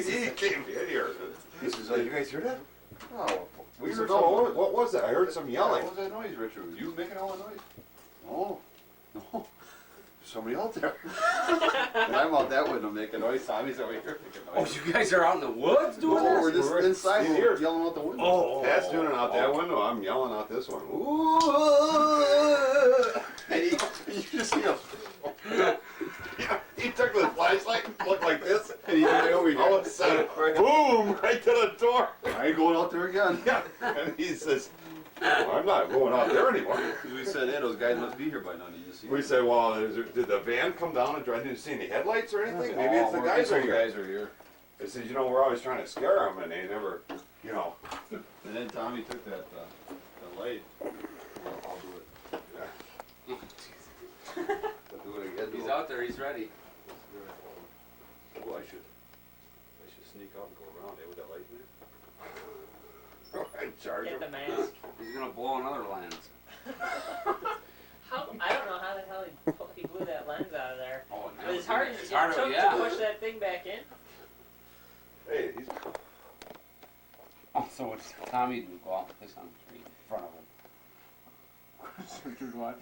he came in here. He says, "Oh, you guys hear that?" Oh, We we heard said, no, some- what was that? I heard some yelling. What was that noise, Richard? Was you making all the noise? No, no. Somebody out there. And I'm out that window making noise. Tommy's over here making Oh, noise. you guys are out in the woods doing No, we're this? just inside in here here. yelling out the window. Oh, Pat's doing it out that window. I'm yelling out this one. Ooh. And you just see him. Yeah, he took the flashlight, looked like this, And he's right over here. all of a sudden, boom, right to the door. I ain't going out there again. Yeah, and he says, well, I'm not going out there anymore. We said, hey, those guys must be here by now. Did you see We them? said, well, did the van come down and drive? Didn't see any headlights or anything? Maybe it's the guys are are here. guys are here. I said, you know, we're always trying to scare them, and they never, you know. And then Tommy took that the light. I'll do it. Yeah. I'll do it again. He's out there, he's ready. Oh, I should sneak out and go around there with that light there. I'd charge Get the him. mask. He's gonna blow another lens. How, I don't know how the hell he blew that lens out of there. Oh, no. But as hard as It's it harder, took yeah. to push that thing back in. Hey, he's Oh, so it's Tommy didn't go out and piss on the tree in front of him. Richard watches.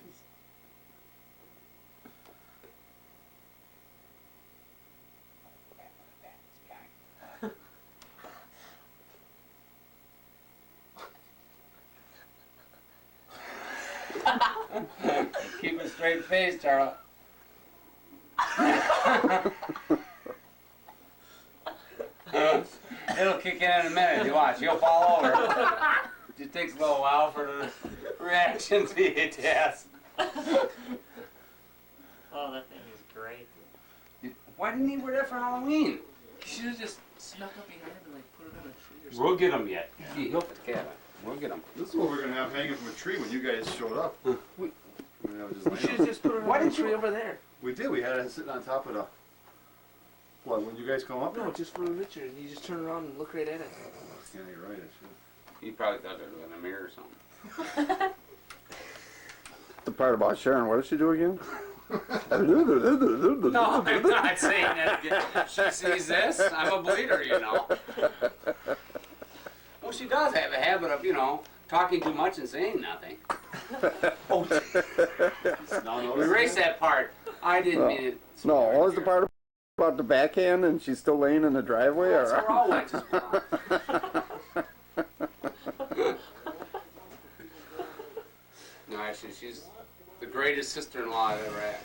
Keep a straight face, Charlie. It'll kick in a minute. You watch. He'll fall over. It just takes a little while for the reaction to hit yes. Oh, that thing is great. Why didn't he wear that for Halloween? You should have just snuck up behind him and like put it on a tree or something. We'll get him yet. He'll fit the cabin. We'll get him. This is what we're gonna have hanging from a tree when you guys showed up. We- We're gonna have it just You laying should out. have just put it Why on a didn't you- tree over there. We did. We had it sitting on top of the. What? When you guys come up? No, just for Richard. You just turn around and look right at it. Yeah, you're right. I should. He probably thought it was in a mirror or something. The part about Sharon, what does she do again? No, I'm not saying that again. She sees this. I'm a bleeder, you know. Well, she does have a habit of, you know, talking too much and saying nothing. Erase that part. I didn't mean it. No, what was the part about the backhand and she's still laying in the driveway? That's Or? where all wenches belong. No, actually, she's the greatest sister-in-law I've ever had.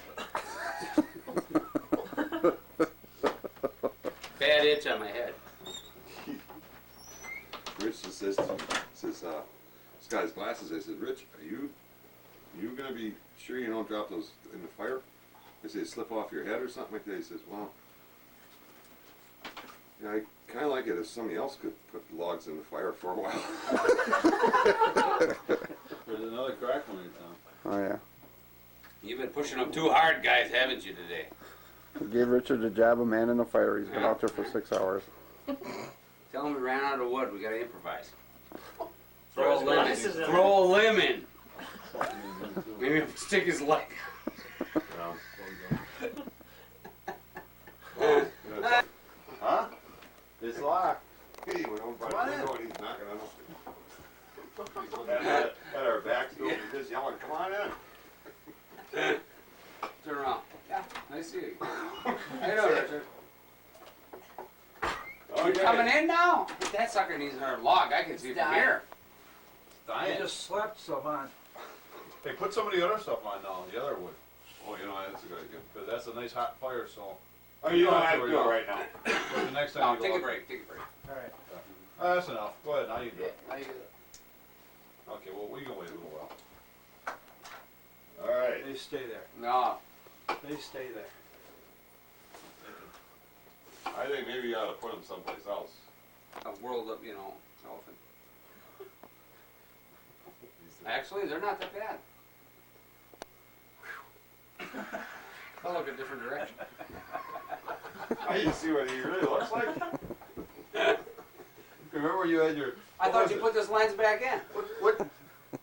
Bad itch on my head. Rich just says, he's got his glasses. I said, Rich, are you gonna be sure you don't drop those in the fire? I said, slip off your head or something like that. He says, well, yeah, I kind of like it if somebody else could put logs in the fire for a while. There's another crack coming, Tom. Oh yeah. You've been pushing them too hard, guys, haven't you, today? We gave Richard the job of man in the fire. He's been out there for 6 hours. Tell them we ran out of wood. We gotta improvise. Throw a his lemon. glasses in. Throw a lemon. Maybe stick his leg. Huh? It's locked. He went over by Come on the window in. and he's knocking on us. At our backs, he's just yelling, come on in. Turn around. Yeah, nice to see you. How you doing, Richard? You coming in now? That sucker needs another log. I can see from here. Dying. just slapped some on. Hey, put some of the other stuff on now, the other wood. Oh, you know, that's a good idea. Because that's a nice hot fire, so. Oh, you don't have to do it right now. But the next time No, you go take a up- break. Take a break. Alright. That's enough. Go ahead, now you do it. Now you do it. Okay, well, we can wait a little while. All right. They stay there. No. They stay there. I think maybe you ought to put him someplace else. A world of, you know, elephant. Actually, they're not that bad. I'll look a different direction. I can see what he really looks like. Remember you had your. I what thought was you it? put this lens back in. What?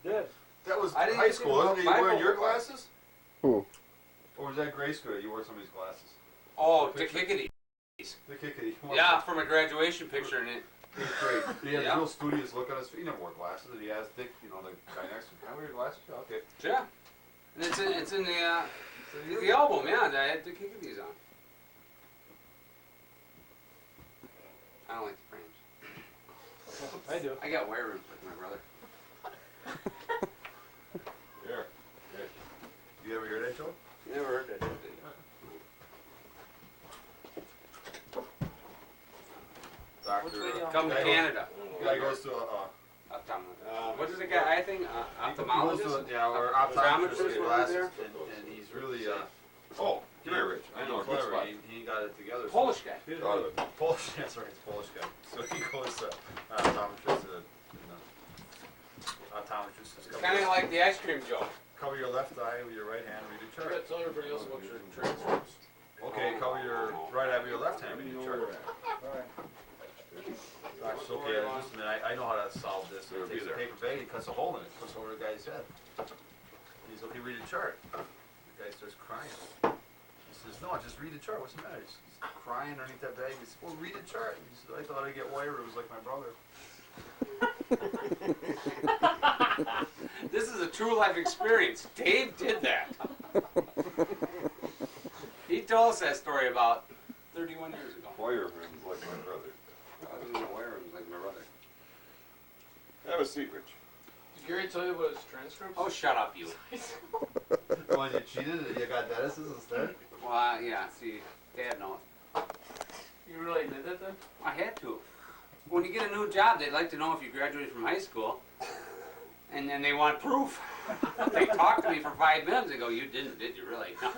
Yes. That was I didn't high see school, the wasn't he? Bible. Wearing your glasses? Who? Or was that grade school that you wore somebody's glasses? Oh, Picture. Tickety. The kid, he Yeah, for my graduation picture and it. He's great. He had Yeah. a real studious look on his face. He never wore glasses, and he has thick, the guy next to him. Can I wear your glasses? Yeah, okay. Yeah. And it's in the album, yeah, that I had the kick of these on. I don't like the frames. I do. I got wire rooms like my brother. Here. Okay. You ever hear that, Joe? Never heard that. Doctor. Come to Canada. Guy goes to What is the guy? I think ophthalmologist. Yeah, or Optometrist optometrist with over glasses, there? and he's really Oh, come here, Rich. I know a good clever. spot. He got it together. Polish guy. Thought of it. Polish. That's right. It's Polish guy. So he goes to optometrist. Optometrist is Kind of like the ice cream joke. cover your left eye with your right hand. Read the chart. Tell everybody else about your transcripts. Okay, cover your right eye with your left hand. Read the chart. Alright. Doctor's okay. Just a minute. I know how to solve this. He takes a paper bag. He cuts a hole in it. Puts it over the guy's head. He's okay. Read the chart. The guy starts crying. He says, "No, just read the chart. What's the matter?" He's crying underneath that bag. He says, "Well, read the chart." He says, "I thought I'd get wire rooms like my brother." This is a true life experience. Dave did that. He told us that story about 31 years ago. Wire rooms like my brother. I was in the wire rooms like my brother. Have a seat, Rich. Did Gary tell you about his transcripts? Oh, shut up, you. When you cheated, you got Dennis's instead. Well, yeah, see, Dad knows. You really did that then? I had to. When you get a new job, they'd like to know if you graduated from high school. And then they want proof. They talk to me for 5 minutes. They go, "You didn't, did you really?" No.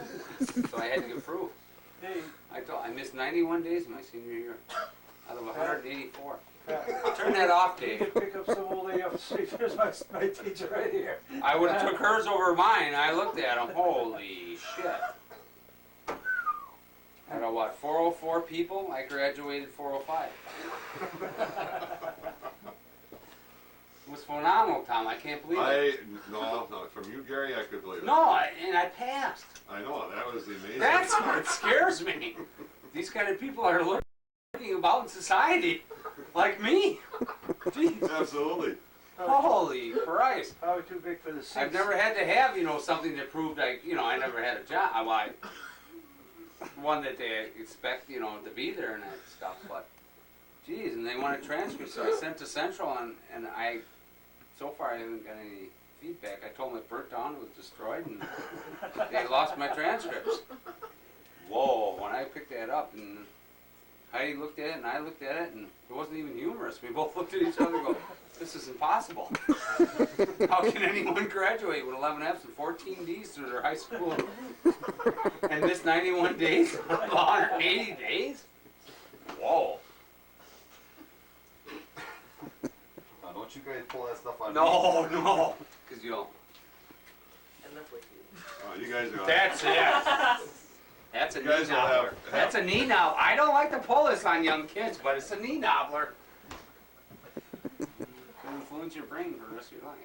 So I had to give proof. Hey, I missed 91 days in my senior year out of 184. Turn that off, you Dave. could pick up some old lady off the street. Here's my teacher right here. I would have took hers over mine. I looked at them. Holy shit. Out of what, 404 people? I graduated 405. It was phenomenal, Tom. I can't believe it. No, from you, Gary, I could believe it. No, and I passed. I know, that was the amazing. That's what scares me. These kind of people are lurking about in society, like me. Jeez. Absolutely. Holy Christ. Probably too big for the seats. I've never had to have, something that proved I never had a job. One that they expect, to be there and that stuff, but geez, and they want a transcript, so I sent to Central and so far I haven't got any feedback. I told them it burnt down, it was destroyed, and they lost my transcripts. Whoa, when I picked that up and Heidi looked at it and I looked at it and it wasn't even humorous. We both looked at each other and go, "This is impossible. How can anyone graduate with 11 F's and 14 D's through their high school and miss 91 days, 180 days? Whoa. Now, don't you guys pull that stuff on me. No. Because Enough with you. Oh, you guys are. that's it. That's a You knee guys will nobbler. have- That's a knee nobbler. I don't like to pull this on young kids, but it's a knee nobbler. Can influence your brain for the rest of your life.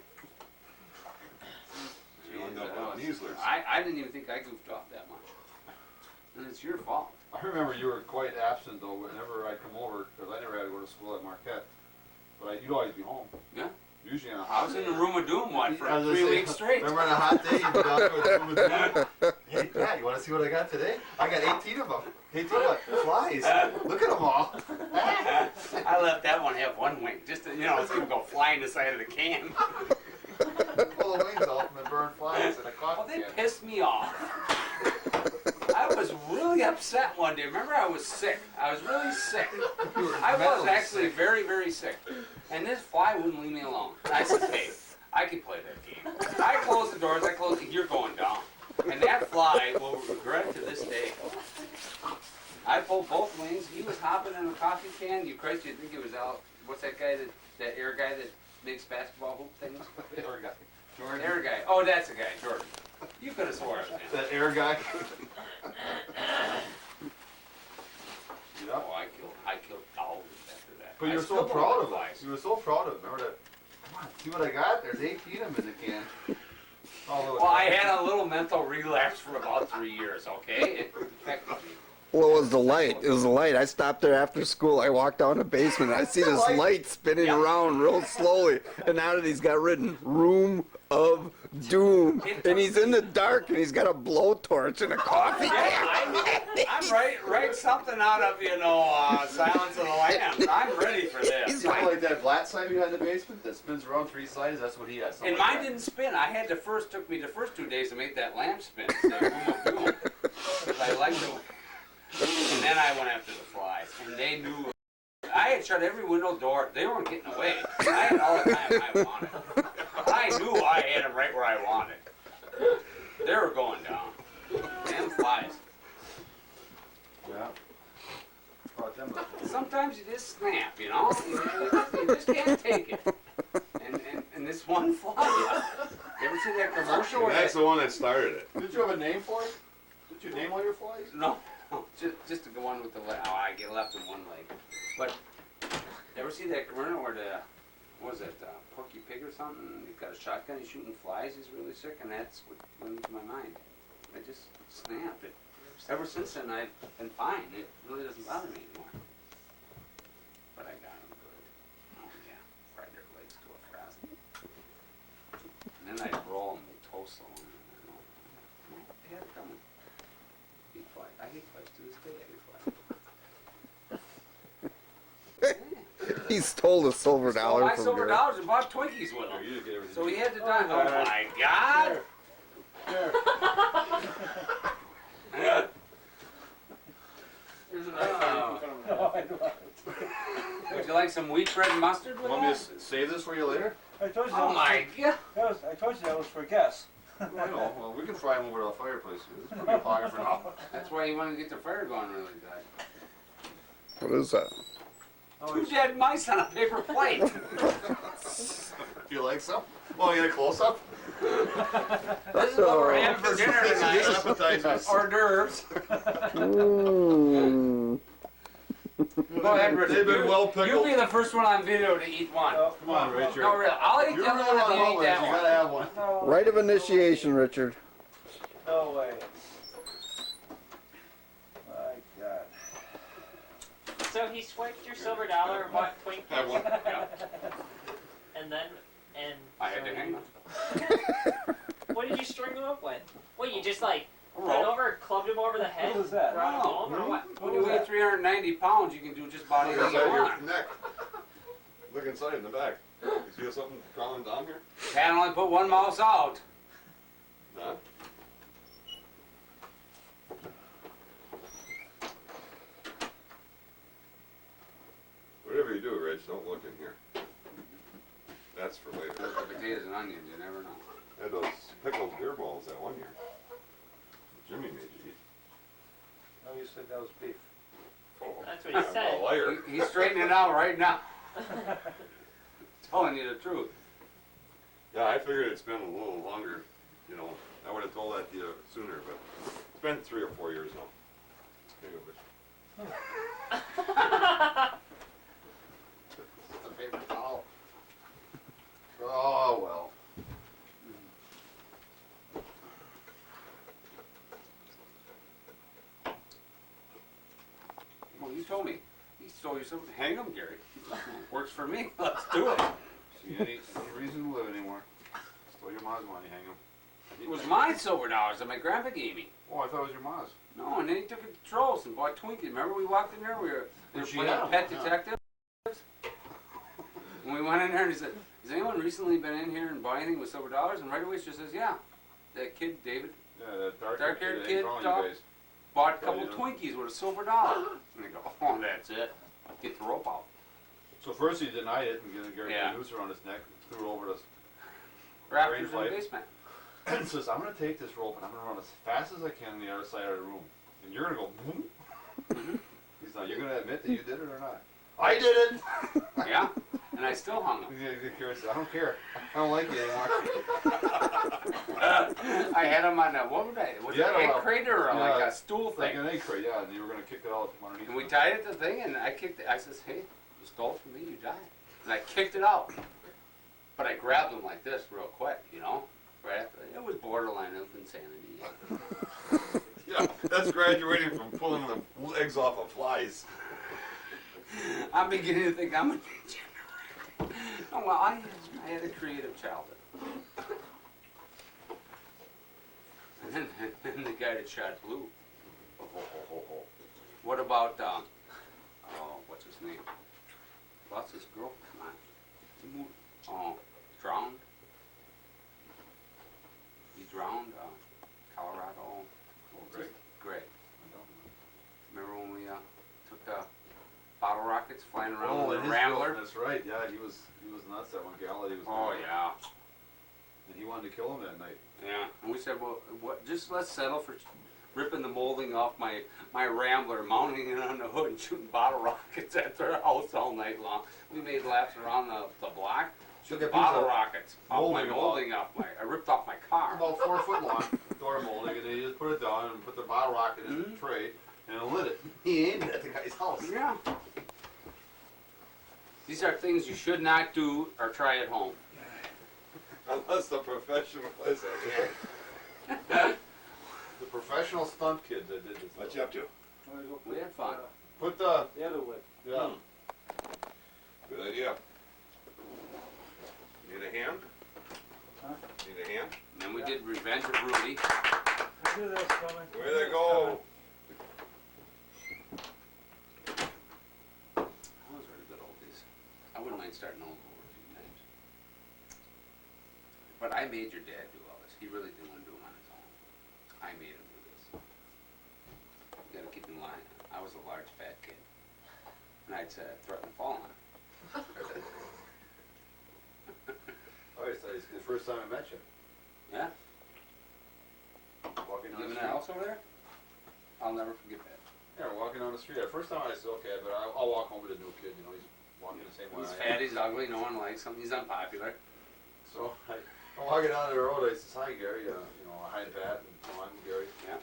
You end Jeez, up that with was- Measlers. I didn't even think I goofed off that much. And it's your fault. I remember you were quite absent though. Whenever I come over, because I never had to go to school at Marquette, but you'd always be home. Yeah. Usually on a I hot was day. in the room of doom, what, for I was gonna 3 say, weeks straight. Remember on a hot day, you'd be down there with the room with the Hey, Pat, you want to see what I got today? I got 18 of them. 18 what? Flies. Look at them all. I let that one have one wing, just to, see him go flying the side of the can. Pull the wings off and burn flies in a Well, coffee they can. pissed me off. I was really upset one day. Remember, I was sick. I was really sick. You were I was mentally actually sick. very, very sick. And this fly wouldn't leave me alone. I said, "Hey, I can play that game." I closed the doors. I closed it. "You're going down." And that fly will regret it to this day. I pulled both wings. He was hopping in a coffee can. You Christ, you'd think it was out. What's that guy, that air guy that makes basketball hoop things? Air guy. Jordan. Air guy. Oh, that's the guy, Jordan. You could have swore it was him. That air guy. Oh, I killed thousands after that. But I you were still so don't proud like of flies. it. You were so proud of it. Remember that? Come on, see what I got? There's 18 of them in the can. Well, I had a little mental relapse for about 3 years, okay? It affected me. Well, it was the light. It was the light. I stopped there after school. I walked down the basement. And I see this light spinning around real slowly. And out of it, he's got written "Room of Doom." And he's in the dark, and he's got a blowtorch and a coffee can. I'm write something out of, Silence of the Lambs. I'm ready for this. He's Kind of like, like that flat side behind the basement that spins around 3 sides. That's what he has. And mine didn't spin. I had took me the first 2 days to make that lamp spin. Because I liked it. And then I went after the flies. And they knew. I had shut every window door. They weren't getting away. I had all the time I wanted. I knew I had them right where I wanted. They were going down. Damn flies. Yeah. Sometimes you just snap, you just can't take it. And this one fly, you ever see that commercial? And where that's the one that started it. Did you have a name for it? Did you name all your flies? No, just the one with the leg. Oh, I get left in one leg. But ever see that commercial where what was it, Porky Pig or something? He's got a shotgun, he's shooting flies, he's really sick, and that's what went into my mind. I just snapped it. Ever since then, I've been fine. It really doesn't bother me anymore. But I got them good. Oh yeah, fried their legs to a frazzle. And then I roll them with toast on them. They have come. Eat flies. I hate flies to this day. I hate flies. he stole the silver dollar My from silver Gary. dollars and bought Twinkies with Oh, him. you did get everything. So he had to die. Oh my God! There's another. Would you like some wheat bread and mustard with Want me to that? save this for you later? I told you Oh my God! I told you that was for guests. I know. Well, we can fry them over the fireplace. It's pretty hot for now. That's why you want to get the fire going really good. What is that? Two dead mice on a paper plate. Do you like some? Well, you get a close up? This is what we're having for dinner tonight. Appetizers. Hors d'oeuvres. Mm. Go ahead, Richard. They've been well You pickled. be the first one on video to eat one. Oh, Come on, Richard. No, really. I'll eat the You're other one if you eat always. that You one. gotta have one. no, Rite of initiation, Richard. no way. My God. So he swiped your silver dollar and bought Twinkies, Have one. Yeah, and then I had to hang them. what did you string him up with? What, you just like A went rope. over, clubbed him over the head, What was that? brought him No. home, or what? When you weigh 390 pounds, you can do just about Look anything inside you your want. neck. Look inside in the back. You feel something crawling down here? Can't only put one mouse out. Huh? Whatever you do, Rich, don't look in here. That's for later. The potatoes and onions, you never know. I had those pickled beer balls that one year. Jimmy made you eat. No, you said that was beef. That's what he I'm a said. liar. He's straightening it out right now. Telling you the truth. Yeah, I figured it's been a little longer, you know. I would have told that to you sooner, but it's been 3 or 4 years now. Here you go, Rich. It's a paper towel. Oh, well. Well, you told me. He stole you something. Hang him, Gary. Works for me. Let's do it. See, any reason to live anymore. Stole your mom's money, hang 'em. It was my silver dollars that my grandpa gave me. Oh, I thought it was your mom's. No, and then he took it to Trolls and bought Twinkies. Remember we walked in there? We were She playing had 'em, pet yeah. detective. And we went in there and he said, has anyone recently been in here and bought anything with silver dollars? And right away she says, yeah. That kid, David, Yeah, that Dark-haired kid. kid, Wrong, dog. you guys. bought a couple Yeah. Twinkies with a silver dollar. And they go, oh, that's it. Get the rope out. So first he denied it and getting Gary Yeah. a noose around his neck, threw it over us, Raptors in the flight. basement. and says, I'm gonna take this rope and I'm gonna run as fast as I can on the other side of the room. And you're gonna go boom. He's like, you're gonna admit that you did it or not? I did it! Yeah. And I still hung them. He's curious, I don't care. I don't like you anymore. I had them on a, what was that? Was it Yeah, an egg well, crate or like yeah, a stool Like thing? an egg crate, yeah, and you were gonna kick it out from underneath. And we tied it to the thing, and I kicked it. I says, hey, you stole it from me, you died. And I kicked it out. But I grabbed them like this real quick, you know? Right after, it was borderline of insanity. Yeah, that's graduating from pulling the eggs off of flies. I'm beginning to think I'm a degenerate. Oh, well, I had a creative childhood. And then the guy that shot Blue. What about, what's his name? What's his girl? Come on. Oh, drowned? He drowned, Colorado. Oh, great. Great. Remember when we took bottle rockets flying around with a Rambler? That's right. Yeah, he was nuts that one gal that he was. Oh yeah. And he wanted to kill him that night. Yeah. And we said, well, what? Just let's settle for ripping the molding off my Rambler, mounting it on the hood, and shooting bottle rockets at their house all night long. We made laps around the block, shooting bottle rockets off my molding off my. I ripped off my car. About 4 foot long, door molding, and then you just put it down and put the bottle rocket in the tray and lit it. He aimed it at the guy's house. Yeah. These are things you should not do or try at home. Unless the professional is it. The professional stunt kid that did this. What you up to? We had fun. Put the The other way. yeah. Good idea. Need a hand? Huh? Need a hand? And then we did Revenge of Rudy. I knew that was coming. Way to go. Those were the good old days. I wouldn't mind starting all over a few times. But I made your dad do all this. He really didn't want to do them on his own. I made him do this. You gotta keep in line. I was a large fat kid. And I'd threaten to fall on him. Oh, it's the first time I met you. Yeah? Walking You down live in the that street. house over there? I'll never forget that. Yeah, we're walking down the street. The first time I said, okay, but I'll walk home with a new kid. You know, he's walking the same way He's I fat, am. he's ugly, no one likes him, he's unpopular. So I'm walking down the road. I says, hi, Gary. Hi, Pat. And, I'm Gary. Yeah.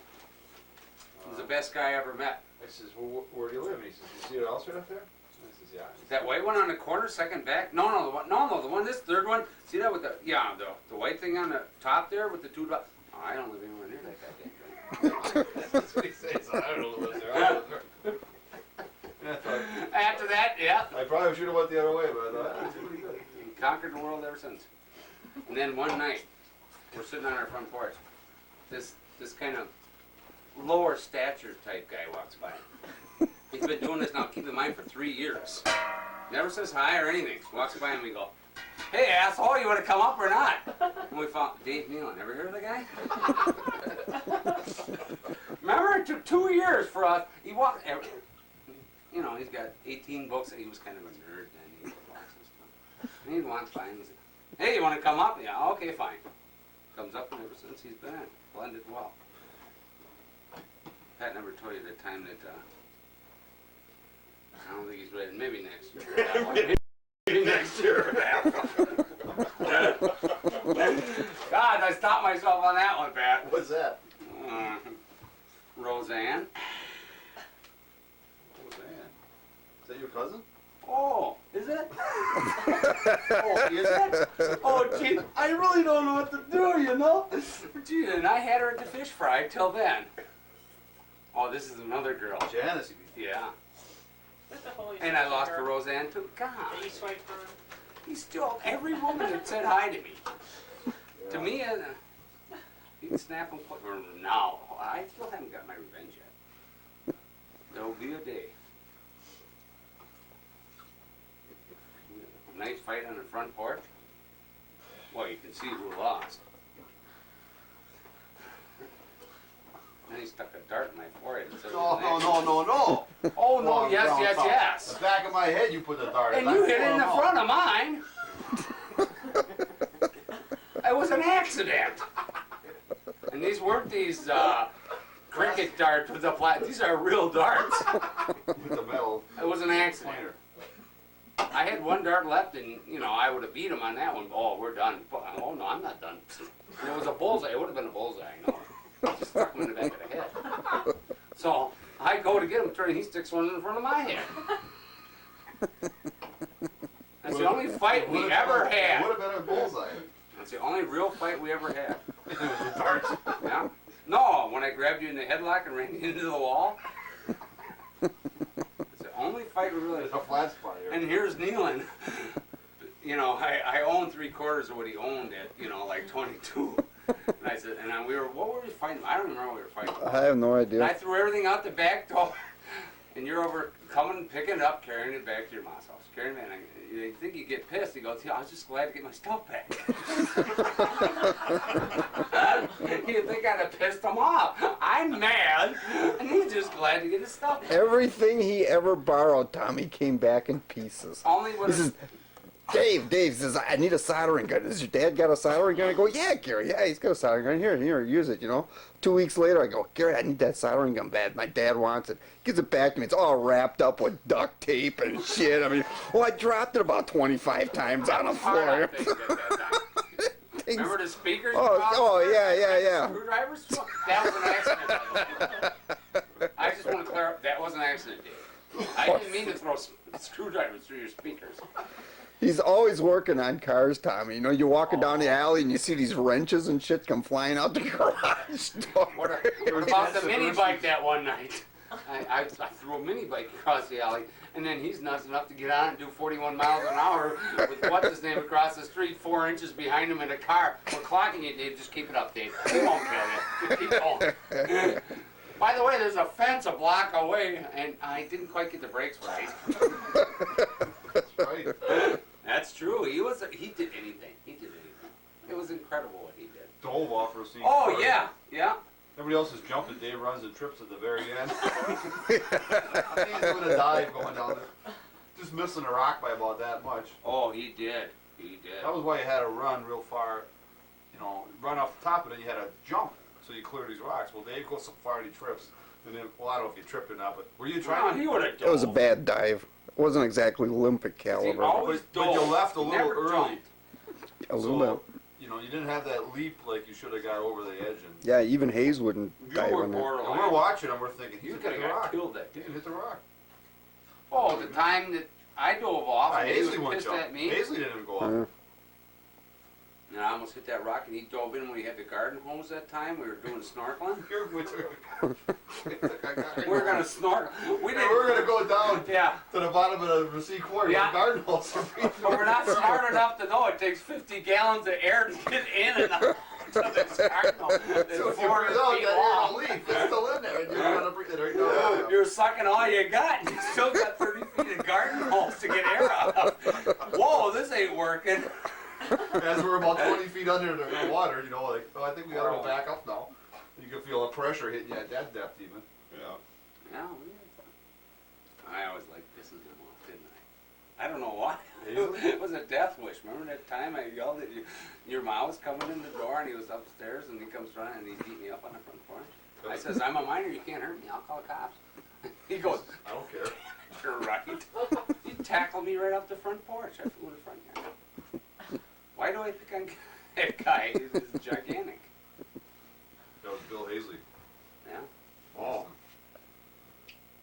He's the best guy I ever met. I says, well, where do you live? And he says, you see the house right up there? I says, yeah. He That says, white one on the corner, second back? No, the one, this third one. See that with the white thing on the top there with the two dots? Oh, I don't live anywhere near that guy. That's what he says. I don't know what's there. I live there. Yeah, I thought, After that, yeah. I probably should have went the other way, but I thought, that's pretty good. Conquered the world ever since. And then one night, we're sitting on our front porch. This kind of lower stature type guy walks by. He's been doing this now, keep in mind, for 3 years. Never says hi or anything. Walks by and we go, hey asshole, you want to come up or not? And we found Dave Kneeland. Ever heard of the guy? Remember, it took 2 years for us. He walked, he's got 18 books. He was kind of a nerd then. He read books and stuff. And he walks by and he says, hey, you want to come up? Yeah, okay, fine. Comes up, and ever since he's been in, blended well. Pat never told you the time that, I don't think he's ready. Maybe next year. Maybe next year. God, I stopped myself on that one, Pat. What's that? Roseanne. Roseanne. Is that your cousin? Oh, is it? Oh, is it? Oh, gee, I really don't know what to do, you know? Gee, and I had her at the fish fry till then. Oh, this is another girl. Janice. Yeah. What the holy And I shit, lost girl? to Roseanne too. God. That you swiped for? He's still, every woman that said hi to me. Yeah. To me, you can snap them quick. Or now, I still haven't got my revenge yet. There'll be a day. Nice fight on the front porch. Well, you can see who lost. Then he stuck a dart in my forehead and said, No. Oh, no, Long yes, brown yes, top. yes. The back of my head, you put the dart. And you hit it in the front of mine. It was an accident. And these weren't these cricket darts with the flat. These are real darts. With the metal It was an accident. pointer. I had one dart left, and I would have beat him on that one. Oh, we're done. Oh no, I'm not done. And it was a bullseye. It would have been a bullseye. I know. Just stuck him in the back of the head. So I go to get him, turn. He sticks one in front of my head. That's the only fight we ever It had. would have been a bullseye. That's the only real fight we ever had. It was the darts. Yeah. No, when when I grabbed you in the headlock and ran you into the wall? It's the only fight we really. There's a flat spot here. And here's Kneeland. You know, I own 3/4 of what he owned at, you know, like 22. And I said, and we were, what were we fighting? I don't remember what we were fighting. I have no And I idea. threw everything out the back door, and you're over coming, picking it up, carrying it back to your mom's house. Carrying it, and you think you get pissed. He goes, yeah, I was just glad to get my stuff back. You think I'd have pissed him off? I'm mad, and he's just glad to get his stuff back. Everything he ever borrowed, Tommy, came back in pieces. Only when He says, Dave says, I need a soldering gun. Does your dad got a soldering gun? I go, yeah, Gary, yeah, he's got a soldering gun. Here, use it, you know. 2 weeks later, I go, Gary, I need that soldering gun bad. My dad wants it. Gives it back to me. It's all wrapped up with duct tape and shit. I mean, well, I dropped it about 25 times on the floor. Remember the speakers? Yeah. Screwdrivers? That was an accident. By the way. I just want to clarify, that was an accident, Dave. I didn't mean to throw screwdrivers through your speakers. He's always working on cars, Tommy. You know, you're walking down the alley and you see these wrenches and shit come flying out the garage door. What about the mini bike that one night? I threw a mini bike across the alley, and then he's nuts enough to get on and do 41 miles an hour with what's his name across the street, 4 inches behind him in a car. We're clocking you, Dave. Just keep it up, Dave. We won't kill you. Just keep going. By the way, there's a fence a block away, and I didn't quite get the brakes right. Right. That's true. He did anything. He did anything. It was incredible what he did. Dove off for a scene. Oh yeah. Everybody else has jumped and Dave runs and trips at the very end. I think he's doing a dive going down there. Just missing a rock by about that much. Oh, he did. He did. That was why you had to run real far, you know, run off the top, and then you had to jump so you clear these rocks. Well, Dave goes so far and he trips. And then, well, I don't know if he tripped or not, but were you trying to? He would have. It was a bad dive. It wasn't exactly Olympic caliber. always But you dove. left a He little never early. jumped. A little bit. You know, you didn't have that leap like you should have got over the edge. And Yeah, even Hayes wouldn't You dive were on that. borderline. we're watching him, we're thinking, You he's could hit have the got rock. killed that He dude. hit the rock. Oh, the time that I dove off and he was Hazley went pissed jump. at me. Hazley didn't go off. Yeah. And I almost hit that rock, and he dove in when he had the garden hose that time. We were doing snorkeling. We were gonna snorkel. We didn't. We're gonna go down Yeah. to the bottom of the sea quarry Yeah. with garden hose. But we're not smart enough to know it takes 50 gallons of air to get in and out to this garden hose. It's So if you 400 breathe out, feet that air long. will leave. It's still in there, and you're gonna breathe it right now. You're sucking all you got, and you still got 30 feet of garden hose to get air out of. Whoa, this ain't working. As we're about 20 feet under the water, you know, like, oh, I think we gotta go back up now. You can feel the pressure hitting you at that depth, even. Yeah. Yeah, we had fun. I always liked pissing him off, didn't I? I don't know why. It was a death wish. Remember that time I yelled at you? Your mom was coming in the door, and he was upstairs, and he comes running, and he beat me up on the front porch. I says, I'm a minor, you can't hurt me, I'll call the cops. He goes, I don't care. you're right. He tackled me right off the front porch. I flew in the front yard. Why do I think I'm that guy? He's gigantic. That was Bill Hazley. Yeah. Oh.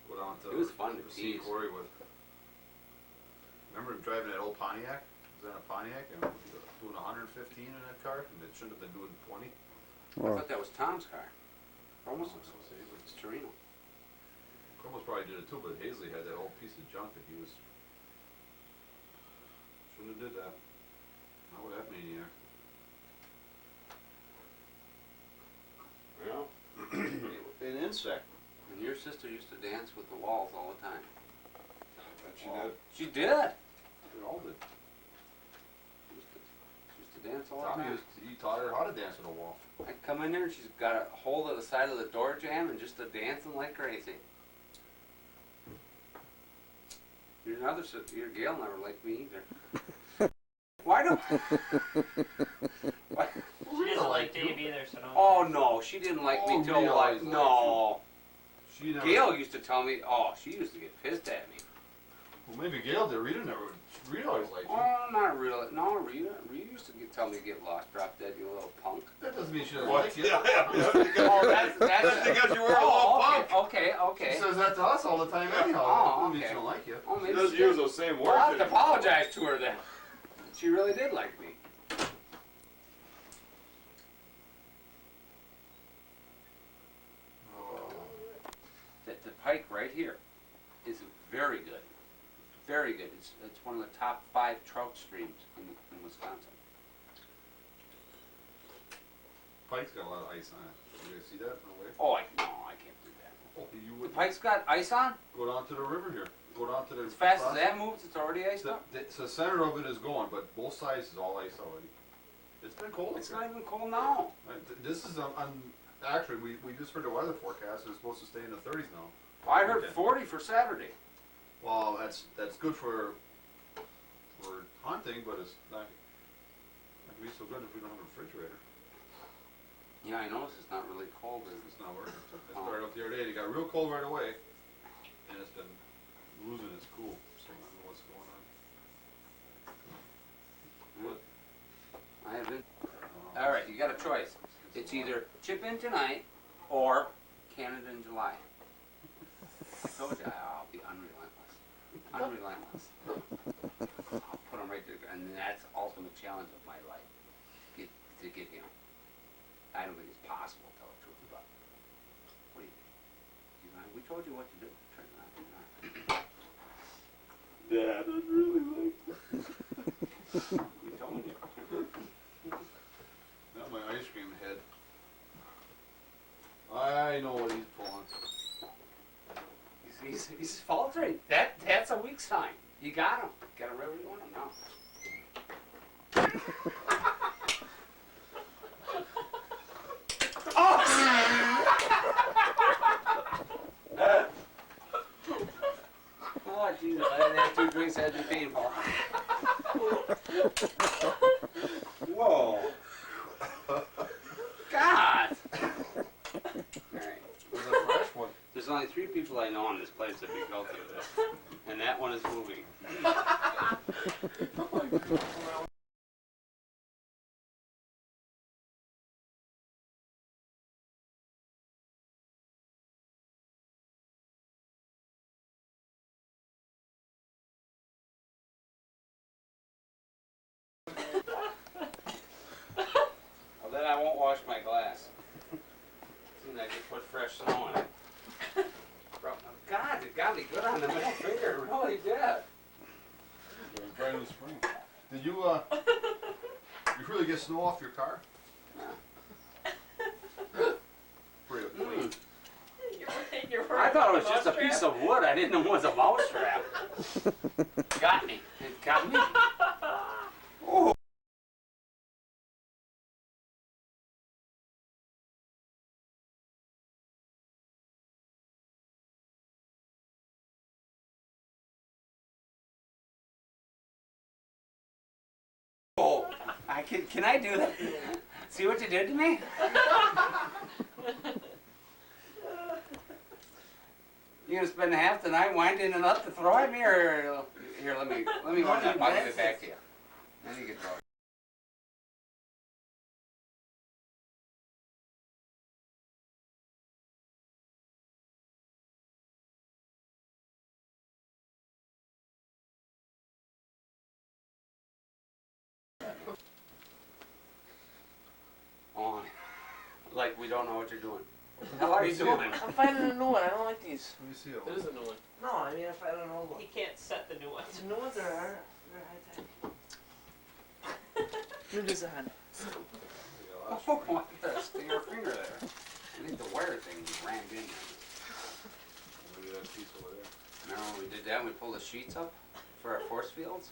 Go down to It was fun to the sea tease. quarry with. Remember him driving that old Pontiac? Was that a Pontiac? And doing 115 in that car, and it shouldn't have been doing 20. I Well, thought that was Tom's car. Almost looks like it's Torino. Crumbles probably did it too, but Hazley had that old piece of junk that he was. Shouldn't have did that. Not with that maniac. Yeah. An insect. And your sister used to dance with the walls all the time. Bet she did. She did. They all did. She used to dance all the Tommy time. he taught her how to dance with a wall. I come in there and she's got a hold of the side of the door jamb and just a dancing like crazy. Your Gail never liked me either. Why don't? Why? She doesn't like Dave either, so don't. Oh no, she didn't like Oh, me till Gail like always liked no. She never. Gail used to tell me, oh, she used to get pissed at me. Well, maybe Gail did. Rita never. Rita always liked you. Oh, not really. No, Rita used to tell me to get lost, drop dead, you little punk. That doesn't mean she doesn't What? like you. Oh, that's because you were a oh, little punk. okay. She says that to us all the time anyhow. Oh, That means okay. she don't like you. Oh, She maybe doesn't she did. use those same words Well, I'll have to anymore. apologize to her then. She really did like me. very good. It's one of the top 5 trout streams in Wisconsin. Pike's got a lot of ice on it. You guys see that on the way? Oh, no, I can't do that. Oh, you The would Pike's got ice on? go down to the river here. Go down to the. As fast as that moves, it's already iced up? The center of it is going, but both sides is all ice already. It's been cold. It's not even cold now. This is actually, we just heard the weather forecast. It's supposed to stay in the 30s now. I heard Okay. 40 for Saturday. Well, that's good for hunting, but it's not gonna be so good if we don't have a refrigerator. Yeah, I noticed it's not really cold. It's not working. It started up the other day. It got real cold right away, and it's been losing its cool. So I don't know what's going on. But I haven't. All right, you got a choice. It's either chip in tonight or Canada in July. I told you I'll be unrelentless. Unrelentless. I'll put them right there, and that's the ultimate challenge of my life. To get him. I don't think it's possible to tell the truth, but what do you think? We told you what to do. Turn it on. Dad, I'd really like. We told you. Not my ice cream head. I know what he's pulling. He's faltering. That's a weak sign. You got him. Got him wherever you want him now. Oh, Jesus. I didn't have 2 drinks. I had to be painful. Whoa! God! Alright. It was a fresh one. There's only 3 people I know on this place that be guilty of this. And that one is moving. Well, then I won't wash my glass. Soon I can put fresh snow in it. God, it got me good on the middle finger. It really did. It was right in the spring. Did you really get snow off your car? Pretty clean. I thought it was just a piece of wood. I didn't know it was a mouse trap. Got me. It got me. Oh. Oh, can I do that? See what you did to me? You gonna spend half the night winding it up to throw at me, or here? Let me wind that. I'll give it back to you. Then you can throw it. On. Like we don't know what you're doing. What the hell are you doing? I'm finding a new one. I don't like these. Let me see it. There's a new one. No, I mean if I don't know one. He can't set the new ones. The new ones are high tech. New design. Oh, what the? Stick your finger there. I think the wire thing rammed in there. Maybe that piece over there. Remember when we did that? We pulled the sheets up for our force fields,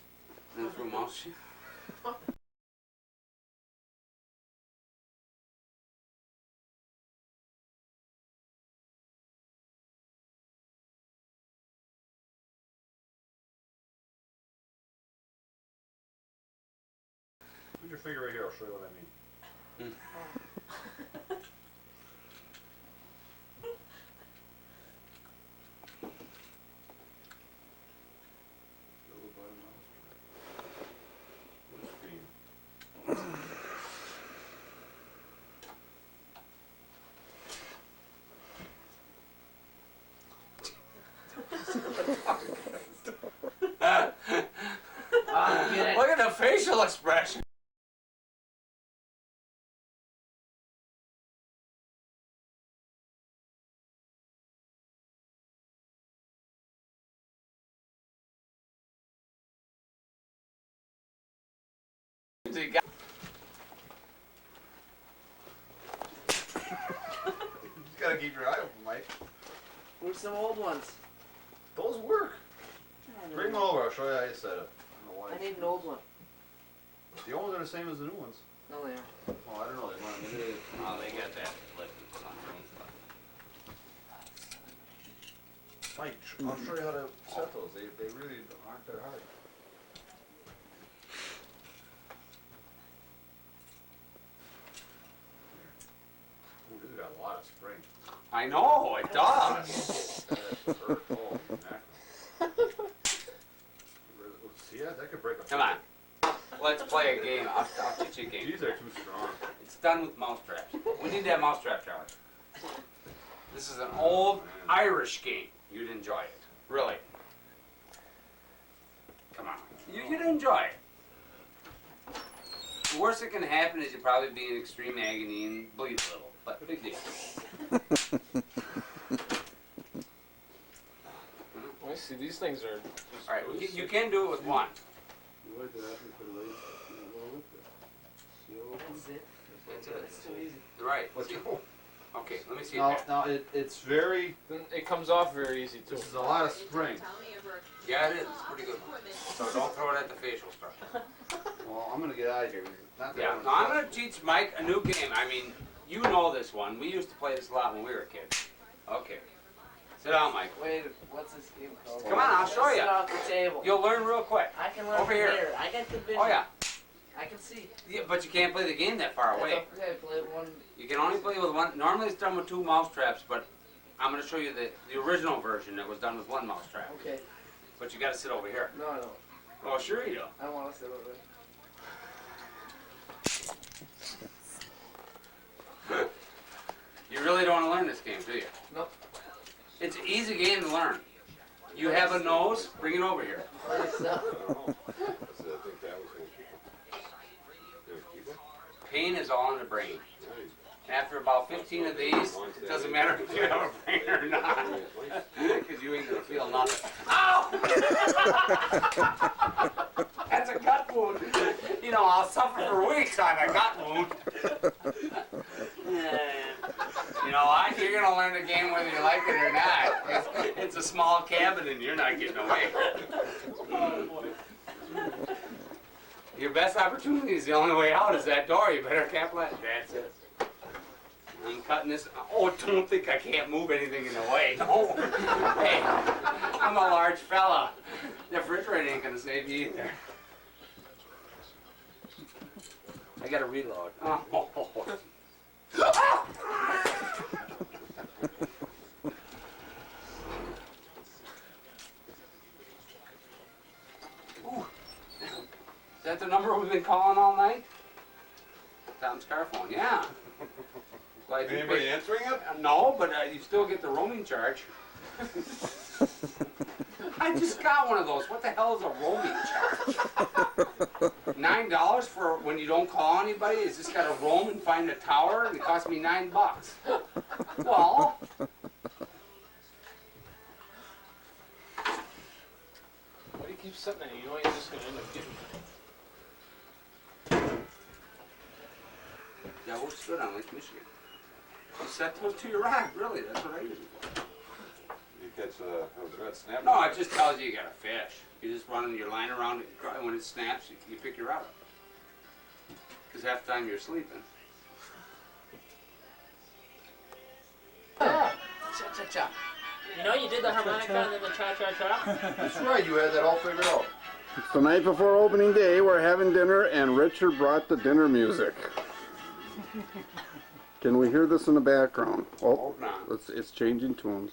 and then threw mouse sheet. Put your finger right here. I'll show you what I mean. Look at the facial expression. you got. You gotta keep your eye open, Mike. Where's some old ones? Those work. I don't Bring them know. over. I'll show you how you set it. I need an old one. The old ones are the same as the new ones. No, they are. Oh, I don't know. Oh, they got that flip underneath. Mike, I'll show you how to set those. They really aren't that hard. Ooh, this has got a lot of spring. I know, it does. Oh, see that could break a Come on. Let's play a game. I'll teach you a game. These are too strong. It's done with mousetraps. We need that mousetrap, Charlie. This is an old Irish game. You'd enjoy it. Really. Come on. You'd enjoy it. The worst that can happen is you'll probably be in extreme agony and bleed a little. But big deal. I see these things are. Alright, you can do it with one. That's it. That's it. That's too easy. Right. Let's See? go. Okay, let me see No, it. no, it's very. It comes off very easy too. This is a lot of spring. Yeah, it is. It's pretty good. So don't throw it at the facial stuff. Well, I'm gonna get out of here. Not that Yeah, one. no, I'm gonna teach Mike a new game. I mean, you know this one. We used to play this a lot when we were kids. Okay. Sit down, Mike. Wait, what's this game called? Come on, I'll show Sit you. off the table. You'll learn real quick. I can learn Over from here. I got the vision. Oh yeah. I can see. Yeah, but you can't play the game that far away. Okay, play one. You can only play with one. Normally it's done with 2 mouse traps, but I'm gonna show you the original version that was done with 1 mouse trap. Okay. But you gotta sit over here. No, I don't. Oh, sure you do. I want to sit over there. You really don't want to learn this game, do you? Nope. It's an easy game to learn. You have a nose, bring it over here. Play yourself. Pain is all in the brain. After about 15 of these, it doesn't matter if you have a brain or not, because you ain't gonna feel nothing. Ow! That's a gut wound. You know, I'll suffer for weeks on a gut wound. You know what? You're gonna learn the game whether you like it or not. It's a small cabin and you're not getting away. Your best opportunity is the only way out is that door. You better capitalize. That's it. I'm cutting this. Oh, don't think I can't move anything in the way. No. Hey, I'm a large fella. The refrigerator ain't gonna save you either. I gotta reload. Oh. Ooh. Is that the number we've been calling all night? Tom's car phone, yeah. Like Anybody answering it? No, but you still get the roaming charge. I just got one of those. What the hell is a roaming charge? $9 for when you don't call anybody? It's just got to roam and find a tower, and it cost me $9. Well, Why do you keep setting that? You know you're just gonna end up getting. that works good on Lake Michigan. You set those to your rack, really. That's what I use it for. You catch a red snap? No, it just tells you you got a fish. You just run your line around it, and when it snaps, you pick your route. Because half the time you're sleeping. Yeah. Cha cha cha. You know, you did the harmonica and then the cha-cha-cha. That's right. You had that all figured out. It's the night before opening day. We're having dinner, and Richard brought the dinner music. Can we hear this in the background? Oh, Hold on. it's changing tunes.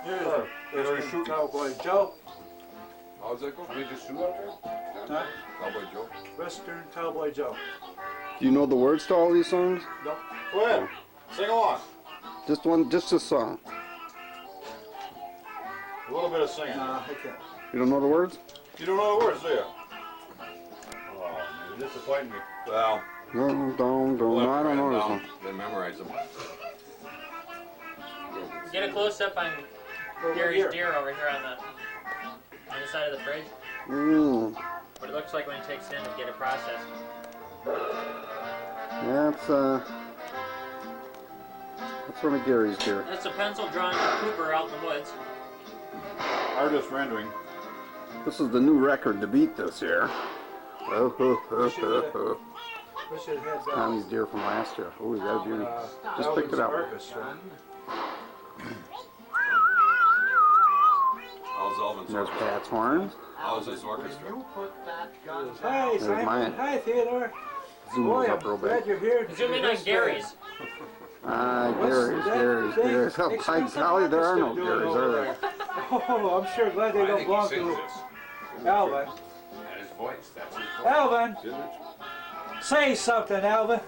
Yeah, they're shooting Cowboy Joe. How's that go? Did they just shoot out there? Huh? Cowboy Joe? Western Cowboy Joe. Do you know the words to all these songs? No. Go ahead. Sing along. Just a song. A little bit of singing. Nah, I can't. You don't know the words? You don't know the words, do you? Oh, you're disappointing me. Well, No, I don't know this one. Then memorize them. Get a close up on Over Gary's here. deer over here on the on the side of the fridge. Ooh, What it looks like when it takes it in to get it processed. that's one of Gary's deer. That's a pencil drawing of Cooper out in the woods. Artist rendering. This is the new record to beat this year. We should have had Tommy's deer from last year. Oh, he's got a beauty. Just picked it up. Orchestra. How's Alvin's There's orchestra? Pat's horns. How's his orchestra? Hi, There's Simon. mine. Hi, Theodore. Zoom Boy, those I'm up real glad big. you're here. Zoom in on Gary's. Gary's. Oh, by golly, there are no Garys, are there? Oh, I'm sure glad they don't belong to Alvin. And his voice, that's his voice. Alvin, Isn't it? say something, Alvin.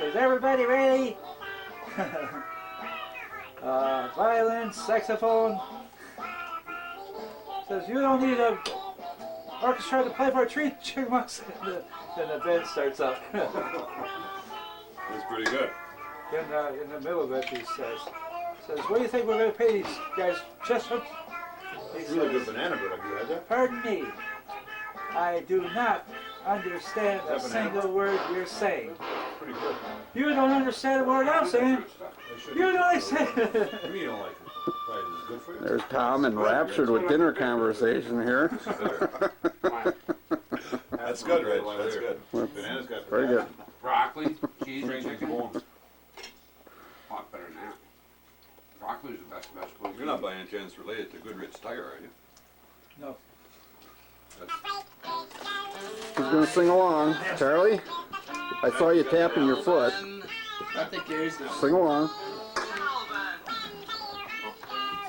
Is everybody ready? Violin, saxophone. Says you don't need a orchestra to play for a tree chipmunks. Then the band starts up. That's pretty good. In the middle of it, he says, what do you think we're going to pay these guys, Chestnut? He It's really says, good banana bread. Have you had that? pardon me, I do not understand a single word you're saying. Pretty good. You don't understand a word I'm saying. You don't understand. What do you don't like it? Why, is it good for you? There's Tom enraptured with dinner conversation here. That's good, Rich. That's good. Banana's got Very good. Broccoli, cheese, and Straight chicken. chicken bone. A lot better than that. Broccoli's the best vegetable. You're not by any chance related to Goodrich Tire, are you? No. Who's gonna sing along? Charlie? I saw you tapping your foot. I think Gary's gonna Sing along.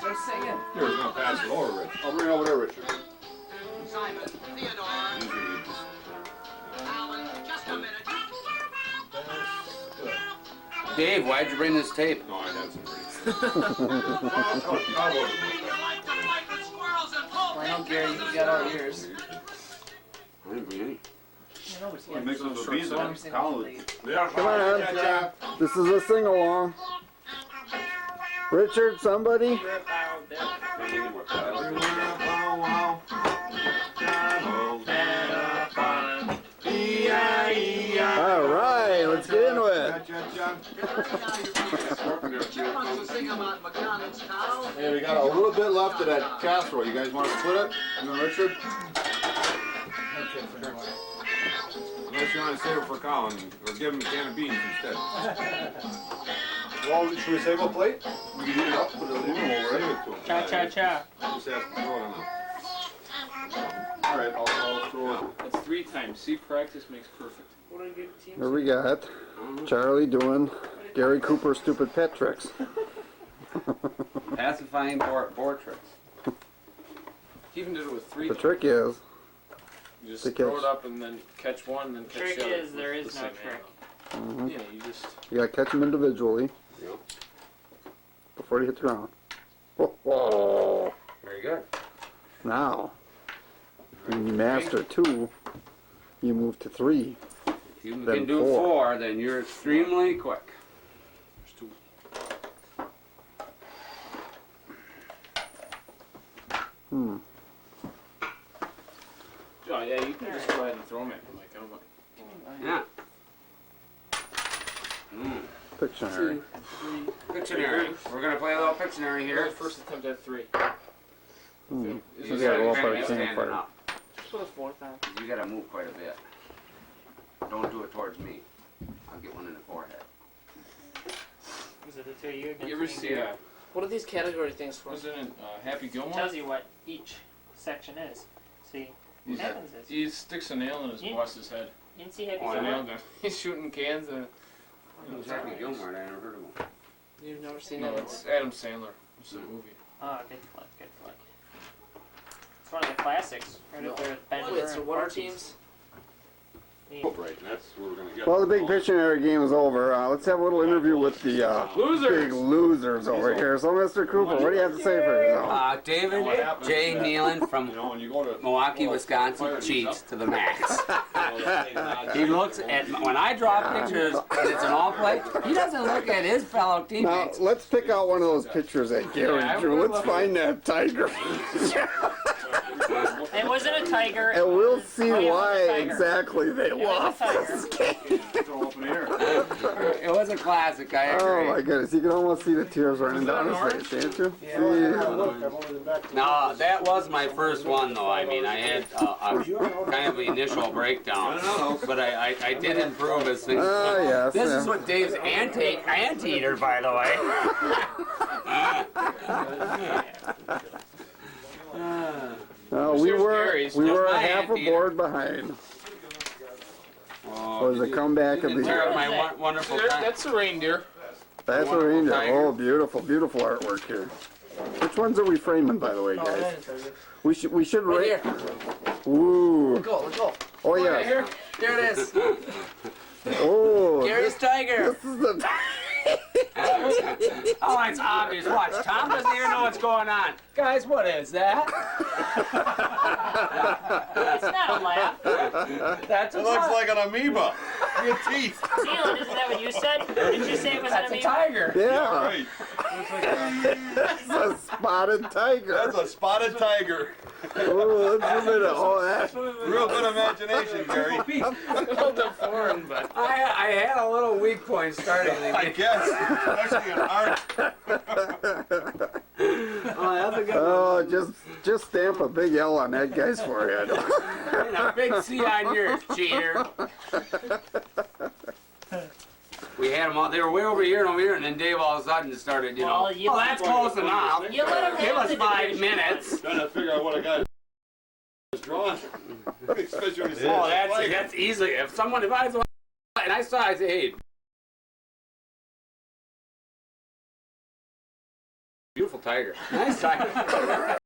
start singing. You're gonna pass it over, Rich. I'll bring over there, Richard. Simon, Theodore, Usually you just... Alan, just a minute. Dave, why'd you bring this tape? No, I had some pretty... You like to fight with squirrels and Well, I know Gary, you got all yours. I didn't bring any. You know what's Mix yeah, with the short bees in songs it. in College. the- Yeah, Come on. This is a sing along. Richard, somebody? All right, let's get into it. chipmunks to sing about McConnell's cow. Hey, we got a little bit left of that casserole. You guys want to split it? You and Richard? Unless you want to save it for Colin, or give him a can of beans instead. Well, should we save a plate? We can heat it up, put it in there, save it to him. Cha cha cha. Just ask him to throw it on. All right, I'll throw it. That's 3 times. See, practice makes perfect. What are good teams? Here we got Charlie doing Gary Cooper stupid pet tricks. Pacifying boar tricks. He even did it with 3. The trick is, You just to throw catch. it up and then catch one, and then catch Trick the other. is there with is the no same trick. animal. Yeah, you just. you gotta catch them individually Yep. before you hit the ground. Whoa. Very good. Now, when you master 2, you move to 3. If you Then can do 4. 4, then you're extremely quick. There's 2. Hmm. Oh, yeah, you can just go ahead and throw them at him. Like, I don't know. Yeah. Mm. Pictionary. 2, 3. Pictionary. We're gonna play a little Pictionary Here, here. first attempt at 3. Hmm. Is You this gotta right? roll up our Standing campfire. up. Put a 4th on. You gotta move quite a bit. Don't do it towards me. I'll get one in the forehead. Was it the two of you against You ever me? see, What are these category things for? wasn't it Happy Gilmore? Tells you what each section is. See, what happens is He sticks a nail in his Yeah. boss's head. you can see Happy Oh, It's a Gilmore. nail gun. He's shooting cans and. Who's Happy Gilmore? I never heard of him. You've never seen No, that it's before? Adam Sandler. It's a movie. Oh, good flick, good flick. It's one of the classics. Right up there with Ben Wait, Hur so and what are Porky's. teams? Right, and that's where we're gonna get. Well, the big Pictionary game is over. Let's have a little interview with the big losers over here. So, Mr. Cooper, what do you have to say for yourself? David J. Kneeland from You know, when you go to Milwaukee, Wisconsin cheats to the max. He looks at, when I draw pictures and it's an all play, he doesn't look at his fellow Now, teammates. let's pick out one of those pictures that Gary drew. Let's find that tiger. It wasn't a tiger. And we'll see Oh, yeah, it was a why tiger. exactly they was a lost tiger. this game. It was a classic, I agree. Oh my goodness, you can almost see the tears running down his face, can't you? Yeah, look, I've only been back. No, that was my first one though. I mean, I had a kind of initial breakdown, but I did improve as things. Oh, yes. This yeah. is what Dave's anteater, by the way. We were Gary's, we just were a my half a anteater. board behind. Oh, Was the comeback of the tear up year. my wonderful time. That's a reindeer. That's a wonderful reindeer. tiger. Oh, beautiful, beautiful artwork here. Which ones are we framing, by the way, guys? We should Right rate. here. Ooh. Let's go. Oh Right yeah. here. There it is. Oh. Gary's tiger. This is the. Oh, it's obvious. Watch. Tom doesn't even know what's going on. Guys, what is that? It's not a laugh. That's a It looks ti- like an amoeba. Your teeth. Kneeland, isn't that what you said? Did you say it was That's an a amoeba? tiger. Yeah. Right. That's a spotted tiger. That's a spotted tiger. Oh, let's zoom in. Oh, that. Real good imagination, Gary. Foreign, but I had a little weak point starting. I guess, especially in art. Oh, that's a good Oh, just stamp a big L on that guy's forehead. one. And a big C on yours, cheater. We had them all. They were way over here and over here, and then Dave all of a sudden started, you know. Well, you- Oh, that's close enough. You let him Give have us the 5 division. minutes. Trying to figure out what a guy is drawing. Especially when he's Oh, that's easily. If I was the one, and I saw, I say, hey. Beautiful tiger. Nice tiger.